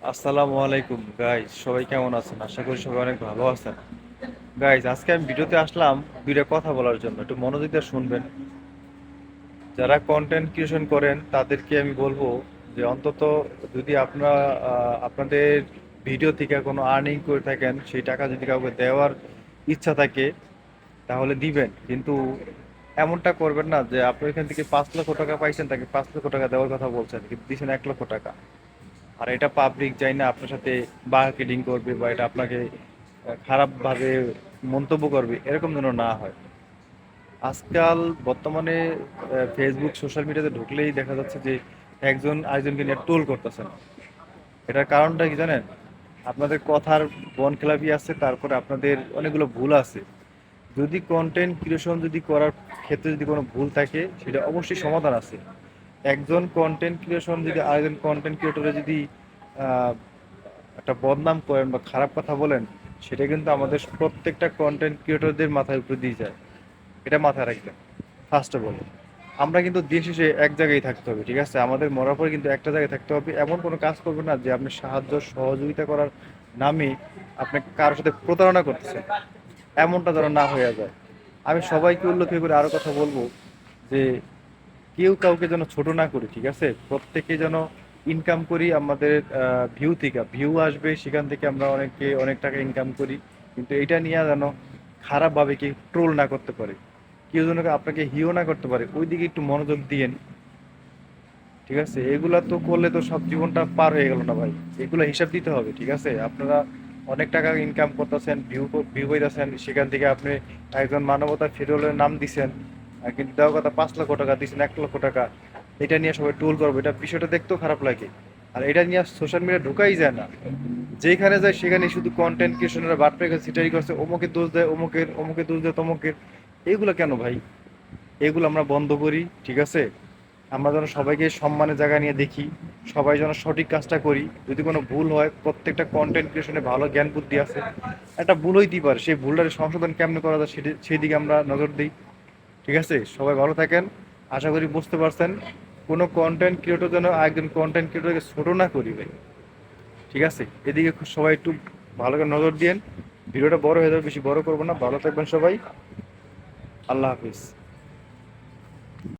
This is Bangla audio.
আসসালামু আলাইকুম গাইজ, সবাই কেমন আছেন? আশা করি সবাই অনেক ভালো আছেন। গাইজ, আজকে আমি ভিডিওতে আসলাম দুইটা কথা বলার জন্য, একটু মনোযোগ দিয়ে শুনবেন। যারা কন্টেন্ট ক্রিয়েশন করেন তাদেরকে আমি বলবো যে অন্তত যদি আপনারা আপনাদের ভিডিও থেকে কোনো আর্নিং করে থাকেন, সেই টাকা যদি কাউকে দেওয়ার ইচ্ছা থাকে তাহলে দিবেন, কিন্তু এমনটা করবেন না যে আপনি এখান থেকে 5 লক্ষ টাকা পাইছেন, তাকে 5 লক্ষ টাকা দেওয়ার কথা বলছেন কিন্তু দিচ্ছেন 1 লক্ষ টাকা। আর এটা পাবলিক চাই না আপনার সাথে মার্কেটিং করবে বা এটা আপনাকে খারাপভাবে মন্তব্য করবে, এরকম যেন না হয়। আজকাল বর্তমানে ফেসবুক সোশ্যাল মিডিয়াতে ঢুকলেই দেখা যাচ্ছে যে একজন আরেকজনকে নিয়ে টোল করতেছেন। এটার কারণটা কি জানেন? আপনাদের কথার বনখেলাপি আছে, তারপরে আপনাদের অনেকগুলো ভুল আছে। যদি কন্টেন্ট ক্রিয়েশন যদি করার ক্ষেত্রে যদি কোনো ভুল থাকে, সেটা অবশ্যই সমাধান আছে। একজন কন্টেন্ট ক্রিয়েশন যদি আরেকজন কন্টেন্ট ক্রিয়েটরে যদি আহ, একটা বদনাম করেন বা খারাপ কথা বলেন, সেটা কিন্তু আমাদের প্রত্যেকটা কন্টেন্ট ক্রিয়েটরদের মাথায় উপরে দিয়ে যায়। এটা মাথায় রাখবেন। ফার্স্ট অফ অল, আমরা কিন্তু দিন শেষে এক জায়গায় থাকতে হবে, ঠিক আছে? আমাদের মরার পরে কিন্তু একটা জায়গায় থাকতে হবে। এমন কোনো কাজ করবেন না যে আপনি সাহায্য সহযোগিতা করার নামে আপনি কারোর সাথে প্রতারণা করতেছেন, এমনটা যেন না হয়ে যায়। আমি সবাইকে উল্লেখ করে আরো কথা বলবো যে কেউ কাউকে যেন ছোট না করি, ঠিক আছে? প্রত্যেকে যেন ইনকাম করি, আমাদের ভিউ থেকে ভিউ আসবে, সেখান থেকে আমরা অনেকে অনেক টাকা ইনকাম করি। কিন্তু এটা নিয়ে যেন খারাপভাবে কি ট্রোল না করতে পারে, কেউ যেন আপনাকে হিও না করতে পারে, ওই দিকে একটু মনোযোগ দিয়েন, ঠিক আছে? এগুলা তো করলে তো সব জীবনটা পার হয়ে গেল না ভাই। এগুলো হিসাব দিতে হবে, ঠিক আছে? আপনারা অনেক টাকা ইনকাম করতেছেন, ভিউ ভিউ পাইতেছেন, সেখান থেকে আপনি একজন মানবতা ফেরোলের নাম দিছেন, আর কিন্তু দেওয়া কথা 5 লক্ষ টাকা দিচ্ছেন, 1 লক্ষ টাকা। এটা নিয়ে সবাই ট্রোল করবে, এটা বিষয়টা দেখতেও খারাপ লাগে। আর এটা নিয়ে সোশ্যাল মিডিয়া ঢুকাই যায় না, যেখানে যায় সেখানে শুধু কন্টেন্ট ক্রিয়েশনের বাট পেয়ে সিটারি করছে, অমুকে দোষ দেয় অমুকের, অমুকে দোষ দেয় তমুকের। এইগুলো কেন ভাই? এগুলো আমরা বন্ধ করি, ঠিক আছে? আমরা যেন সবাইকে সম্মানের জায়গা নিয়ে দেখি, সবাই যেন সঠিক কাজটা করি। যদি কোনো ভুল হয়, প্রত্যেকটা কন্টেন্ট ক্রিয়েশনে ভালো জ্ঞান বুদ্ধি আছে, একটা ভুল হইতেই পারে, সেই ভুলটার সংশোধন কেমনে করা যায় সেই দিকে আমরা নজর দিই, ঠিক আছে? সবাই ভালো থাকেন। আশা করি বুঝতে পারছেন। কোনো কন্টেন্ট ক্রিয়েটর যেন একজন কন্টেন্ট ক্রিয়েটরকে ছোট না করি ভাই, ঠিক আছে? এদিকে সবাই একটু ভালো করে নজর দিয়েন। ভিডিওটা বড় হয়ে যাবে, বেশি বড় করবো না। ভালো থাকবেন সবাই। আল্লাহ হাফিজ।